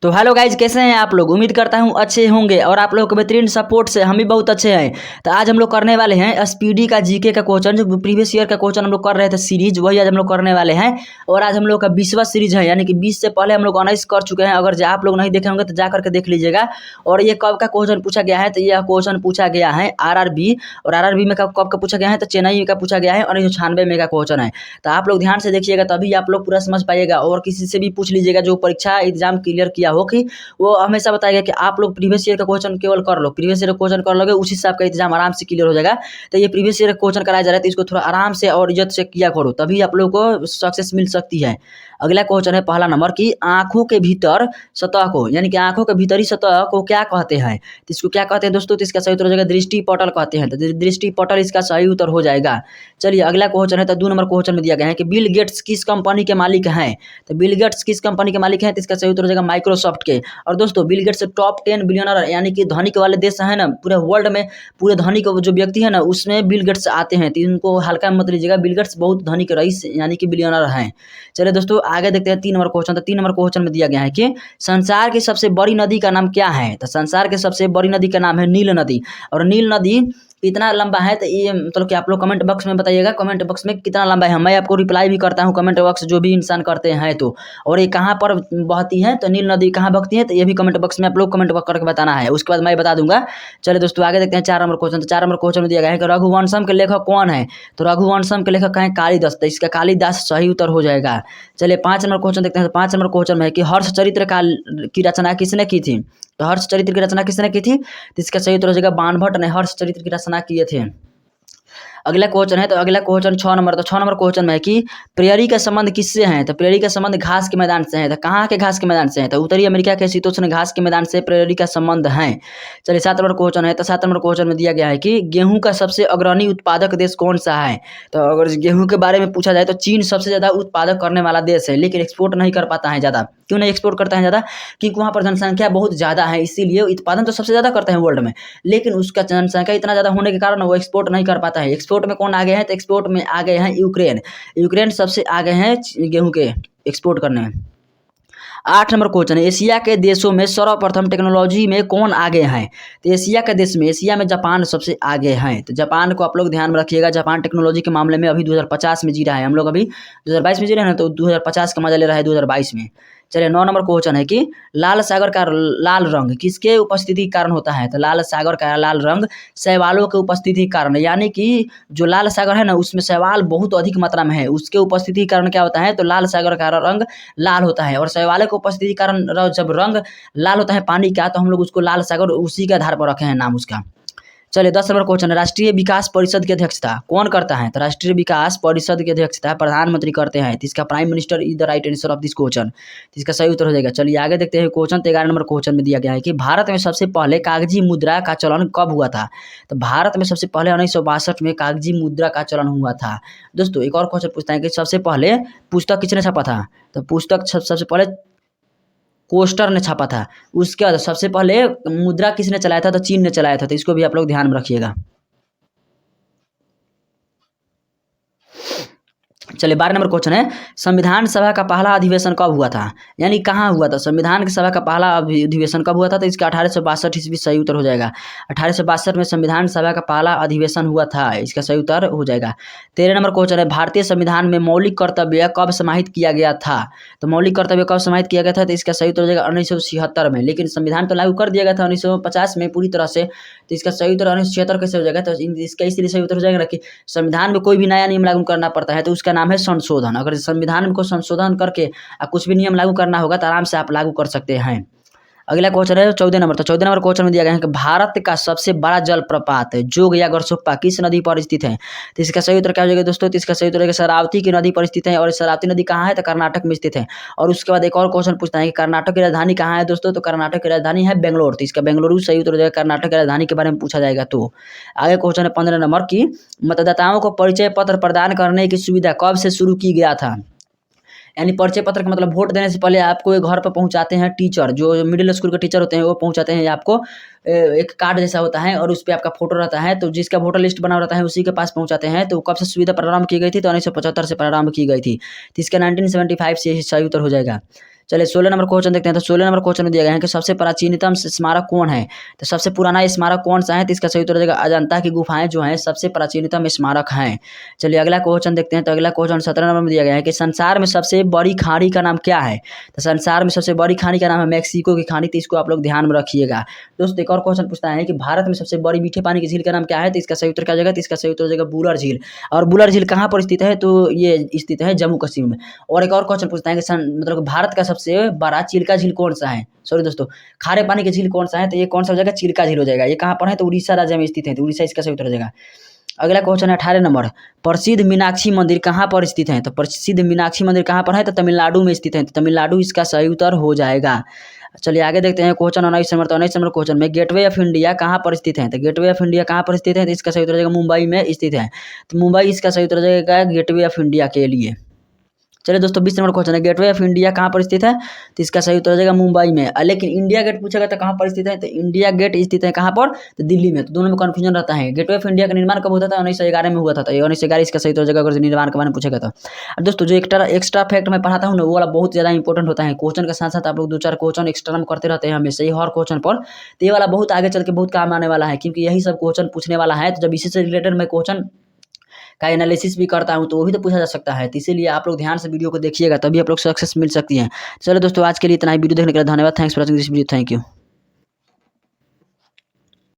तो hello guys, कैसे हैं आप लोग। उम्मीद करता हूं अच्छे होंगे और आप लोगों के बेहतरीन सपोर्ट से हम भी बहुत अच्छे हैं। तो आज हम लोग करने वाले हैं स्पीडी का जीके का क्वेश्चन, जो प्रीवियस ईयर का क्वेश्चन हम लोग कर रहे थे सीरीज, वही आज हम लोग करने वाले हैं। और आज हम लोग का 20वां सीरीज है, यानी कि 20 से पहले हम लोग 19 कर चुके हैं। अगर आप लोग नहीं देखे होंगे तो जा करके देख लीजिएगा। और ये कब का क्वेश्चन पूछा गया है, तो यह क्वेश्चन पूछा गया है आरआरबी, और आरआरबी में कब का पूछा गया है, तो चेन्नई का पूछा गया है 1996 में का क्वेश्चन है। तो आप लोग ध्यान से देखिएगा, तभी आप लोग पूरा समझ पाइएगा। और किसी से भी पूछ लीजिएगा जो परीक्षा एग्जाम क्लियर किया हो, कि वो हमेशा बताएगा कि आप लोग प्रीवियस ईयर का क्वेश्चन केवल कर लो, प्रीवियस ईयर का क्वेश्चन कर लोगे, उसी से आपका एग्जाम आराम से क्लियर हो जाएगा। तो ये प्रीवियस ईयर का क्वेश्चन कराया जा रहा है, तो इसको थोड़ा आराम से और इज्जत से किया करो, तभी आप लोगों को सक्सेस मिल सकती है। अगला क्वेश्चन है पहला नंबर की, आंखों के भीतर सतह को, यानी कि आंखों के भीतरी सतह को क्या कहते हैं। तो इसको क्या कहते हैं दोस्तों, तो इसका सही उत्तर हो जाएगा दृष्टि पटल कहते हैं। तो दृष्टि पटल इसका सही उत्तर हो जाएगा। चलिए अगला क्वेश्चन है, तो 2 नंबर क्वेश्चन में दिया गया है कि बिल गेट्स किस कंपनी के मालिक हैं। तो बिल गेट्स किस कंपनी के मालिक हैं, तो इसका सही उत्तर हो जाएगा माइक्रोसॉफ्ट के। और दोस्तों बिल गेट्स टॉप 10 बिलियनर, यानी कि धनिक वाले देश है ना पूरे वर्ल्ड में, पूरे धनिक जो व्यक्ति है ना उसमें बिल गेट्स आते हैं। तो इनको हल्का मत लीजिएगा, बिल गेट्स बहुत धनिक रईस यानी कि बिलियनर हैं। चलिए दोस्तों आगे देखते हैं 3 नंबर क्वेश्चन। तो 3 नंबर क्वेश्चन में दिया गया है कि संसार की सबसे बड़ी नदी का नाम क्या है। तो संसार की सबसे बड़ी नदी का नाम है नील नदी। और नील नदी कितना लंबा है, तो ये मतलब कि आप लोग कमेंट बॉक्स में बताइएगा, कमेंट बॉक्स में कितना लंबा है। मैं आपको रिप्लाई भी करता हूँ कमेंट बॉक्स, जो भी इंसान करते हैं तो। और ये कहाँ पर बहती है, तो नील नदी कहाँ बहती है, तो ये भी कमेंट बॉक्स में आप लोग कमेंट करके बताना है, उसके बाद मैं बता दूंगा। चलिए दोस्तों आगे देखते हैं 4 नंबर क्वेश्चन। तो 4 नंबर क्वेश्चन में दिया गया है कि रघुवंशम के लेखक कौन है। तो रघुवंशम के लेखक हैं कालिदास। तो इसका कालिदास सही उत्तर हो जाएगा। चलिए 5 नंबर क्वेश्चन देखते हैं। तो 5 नंबर क्वेश्चन में है कि हर्षचरित्र की रचना किसने की थी। तो हर्षचरित्र की रचना किसने की थी, तो इसका सही उत्तर हो जाएगा बाणभट्ट ने हर्षचरित्र की रचना किए थे। अगला क्वेश्चन है, तो अगला क्वेश्चन 6 नंबर। तो 6 नंबर क्वेश्चन में है कि प्रेयरी का संबंध किससे है। तो प्रेयरी का संबंध घास के मैदान से है। तो कहाँ के घास के मैदान से है, तो उत्तरी अमेरिका के शीतोष्ण घास के मैदान से प्रेयरी का संबंध है। चलिए 7 नंबर क्वेश्चन है। तो 7 नंबर क्वेश्चन में दिया गया है कि गेहूं का सबसे अग्रणी उत्पादक देश कौन सा है। तो अगर गेहूं के बारे में पूछा जाए तो चीन सबसे ज़्यादा उत्पादक करने वाला देश है, लेकिन एक्सपोर्ट नहीं कर पाता है ज़्यादा। क्यों नहीं एक्सपोर्ट करता है ज़्यादा, क्योंकि वहाँ पर जनसंख्या बहुत ज़्यादा है, इसीलिए उत्पादन तो सबसे ज़्यादा करते हैं वर्ल्ड में, लेकिन उसका जनसंख्या इतना ज़्यादा होने के कारण वो एक्सपोर्ट नहीं कर पाता है। एक्सपोर्ट में कौन आगे है, तो एक्सपोर्ट में आ गए हैं यूक्रेन। यूक्रेन सबसे आगे हैं गेहूं के एक्सपोर्ट करने में। 8 नंबर क्वेश्चन है, एशिया के देशों में सर्वप्रथम टेक्नोलॉजी में कौन आगे हैं। तो एशिया के देश में, एशिया में जापान सबसे आगे हैं। तो जापान को आप लोग ध्यान में रखिएगा, जापान टेक्नोलॉजी के मामले में अभी 2050 में जी रहा है। हम लोग अभी 2022 में जी रहे हैं ना, तो 2050 का मजा ले रहा है 2022 में। चलिए 9 नंबर क्वेश्चन है कि लाल सागर का लाल रंग किसके उपस्थिति के कारण होता है। तो लाल सागर का लाल रंग शैवालों के उपस्थिति के कारण, यानी कि जो लाल सागर है ना उसमें शैवाल बहुत अधिक मात्रा में है, उसके उपस्थिति के कारण क्या होता है, तो लाल सागर का रंग लाल होता है। और शैवालों के उपस्थिति के कारण जब रंग लाल होता है पानी का, तो हम लोग उसको लाल सागर उसी के आधार पर रखे हैं नाम उसका। चलिए 10 नंबर क्वेश्चन है, राष्ट्रीय विकास परिषद की अध्यक्षता कौन करता है। तो राष्ट्रीय विकास परिषद की अध्यक्षता प्रधानमंत्री करते हैं। तो इसका prime minister is the right answer of this question. तो इसका सही उत्तर हो जाएगा। चलिए आगे देखते हैं क्वेश्चन। 11 नंबर क्वेश्चन में दिया गया है कि भारत में सबसे पहले कागजी मुद्रा का चलन कब हुआ था। तो भारत में सबसे पहले 1962 में कागजी मुद्रा का चलन हुआ था। दोस्तों एक और क्वेश्चन पूछता है कि सबसे पहले पुस्तक किसने छापा था। तो पुस्तक सबसे पहले कोस्टर ने छापा था। उसके बाद सबसे पहले मुद्रा किसने चलाया था, तो चीन ने चलाया था। तो इसको भी आप लोग ध्यान में रखिएगा। चलिए 12 नंबर क्वेश्चन है, संविधान सभा का पहला अधिवेशन कब हुआ था, यानी कहाँ हुआ था। संविधान की सभा का पहला अधिवेशन कब हुआ था, तो इसका 1862 ईस्वी सही उत्तर हो जाएगा। 1862 में संविधान सभा का पहला अधिवेशन हुआ था, इसका सही उत्तर हो जाएगा। 13 नंबर क्वेश्चन है, भारतीय संविधान में मौलिक कर्तव्य कब समाहित किया गया था। तो मौलिक कर्तव्य कब समाहित किया गया था, तो इसका सही उत्तर हो जाएगा 1976 में। लेकिन संविधान तो लागू कर दिया गया था 1950 में पूरी तरह से, तो इसका सही उत्तर 1976 कैसे हो जाएगा। तो इसका इसलिए सही उत्तर हो जाएगा ना कि संविधान में कोई भी नया नियम लागू करना पड़ता है तो उसका नाम है संशोधन। अगर संविधान को संशोधन करके कुछ भी नियम लागू करना होगा तो आराम से आप लागू कर सकते हैं। अगला क्वेश्चन है 14 नंबर। तो 14 नंबर क्वेश्चन में दिया गया है कि भारत का सबसे बड़ा जलप्रपात जोग या गरसोप्पा किस नदी पर स्थित है। तो इसका सही उत्तर क्या हो जाएगा दोस्तों, तो इसका सही उत्तर है शरावती की नदी पर स्थित है। और शरावती नदी कहाँ है, तो कर्नाटक में स्थित है। और उसके बाद एक और क्वेश्चन पूछता है कि कर्नाटक की राजधानी कहाँ है दोस्तों। तो कर्नाटक की राजधानी है बेंगलोर। तो इसका बेंगलुरु सही उत्तर हो जाएगा, कर्नाटक की राजधानी के बारे में पूछा जाएगा। तो आगे क्वेश्चन है 15 नंबर की, मतदाताओं को परिचय पत्र प्रदान करने की सुविधा कब से शुरू की गया था। यानी परिचय पत्र का मतलब वोट देने से पहले आपको एक घर पर पहुंचाते हैं टीचर, जो मिडिल स्कूल के टीचर होते हैं वो पहुंचाते हैं आपको एक कार्ड जैसा होता है और उस पर आपका फोटो रहता है, तो जिसका वोटर लिस्ट बना रहता है उसी के पास पहुंचाते हैं। तो कब से सुविधा प्रारंभ की गई थी, तो 1975 से प्रारंभ की गई थी। तो इसका 1975 से सही उत्तर हो जाएगा। चलिए 16 नंबर क्वेश्चन देखते हैं। तो 16 नंबर क्वेश्चन में दिया गया है कि सबसे प्राचीनतम स्मारक कौन है। तो सबसे पुराना स्मारक कौन सा है, तो इसका सही उत्तर हो जाएगा अजंता की गुफाएं जो हैं सबसे प्राचीनतम स्मारक हैं। चलिए अगला क्वेश्चन देखते हैं। तो अगला क्वेश्चन 17 नंबर में दिया गया है कि संसार में सबसे बड़ी खाड़ी का नाम क्या है। तो संसार में सबसे बड़ी खाड़ी का नाम है मैक्सिको की खाड़ी। तो इसको आप लोग ध्यान में रखिएगा। दोस्तों एक और क्वेश्चन पूछता है कि भारत में सबसे बड़ी मीठे पानी की झील का नाम क्या है। तो इसका सही उत्तर क्या हो जाएगा, तो इसका सही उत्तर हो जाएगा बुलर झील। और बुलर झील कहाँ पर स्थित है, तो ये स्थित है जम्मू कश्मीर में। और एक और क्वेश्चन पूछता है कि मतलब भारत का सबसे बड़ा चिल्का झील कौन सा है, सॉरी दोस्तों, खारे पानी की झील कौन सा है। तो ये कौन सा हो जाएगा, चिल्का झील हो जाएगा। ये कहाँ पर है, तो उड़ीसा राज्य में स्थित है। तो उड़ीसा इसका सही उत्तर हो जाएगा। अगला क्वेश्चन है 18 नंबर, प्रसिद्ध मीनाक्षी मंदिर कहाँ पर स्थित है। तो प्रसिद्ध मीनाक्षी मंदिर कहाँ पर है, तो तमिलनाडु में स्थित है। तो तमिलनाडु इसका सही उत्तर हो जाएगा। चलिए आगे देखते हैं क्वेश्चन 19 नंबर। तो 19 नंबर क्वेश्चन में गेटवे ऑफ इंडिया कहाँ पर स्थित है। तो गेटवे ऑफ इंडिया कहाँ पर स्थित है, तो इसका सही उत्तर हो जाएगा मुंबई में स्थित है। तो मुंबई इसका सही उत्तर हो जाएगा गेटवे ऑफ इंडिया के लिए। चलिए दोस्तों 20 नंबर क्वेश्चन है, गेटवे ऑफ इंडिया कहाँ पर स्थित है। तो इसका सही उत्तर हो जाएगा मुंबई में। लेकिन इंडिया गेट पूछेगा तो कहाँ पर स्थित है, तो इंडिया गेट स्थित है कहाँ पर, तो दिल्ली में। तो दोनों में कंफ्यूजन रहता है। गेटवे ऑफ इंडिया का निर्माण कब होता था, 1911 में हुआ था। तो 1911 इसका सही उत्तर हो जाएगा अगर निर्माण के बारे में पूछेगा तो। अब दोस्तों जो एक्स्ट्रा फैक्ट मैं पढ़ाता हूँ ना, वो वाला बहुत ज़्यादा इंपॉर्टेंट होता है। क्वेश्चन के साथ साथ आप लोग 2-4 क्वेश्चन एक्स्ट्रा में करते रहते हैं हमेशा ही हर क्वेश्चन पर। तो ये वाला बहुत आगे चल के बहुत काम आने वाला है, क्योंकि यही सब क्वेश्चन पूछने वाला है। तो जब इसी से रिलेटेड मैं क्वेश्चन का एनालिसिस भी करता हूँ तो वो भी तो पूछा जा सकता है। तो इसीलिए आप लोग ध्यान से वीडियो को देखिएगा, तभी आप लोग सक्सेस मिल सकती है। चलो दोस्तों आज के लिए इतना ही। वीडियो देखने के लिए धन्यवाद। Thanks for watching this video. Thank you.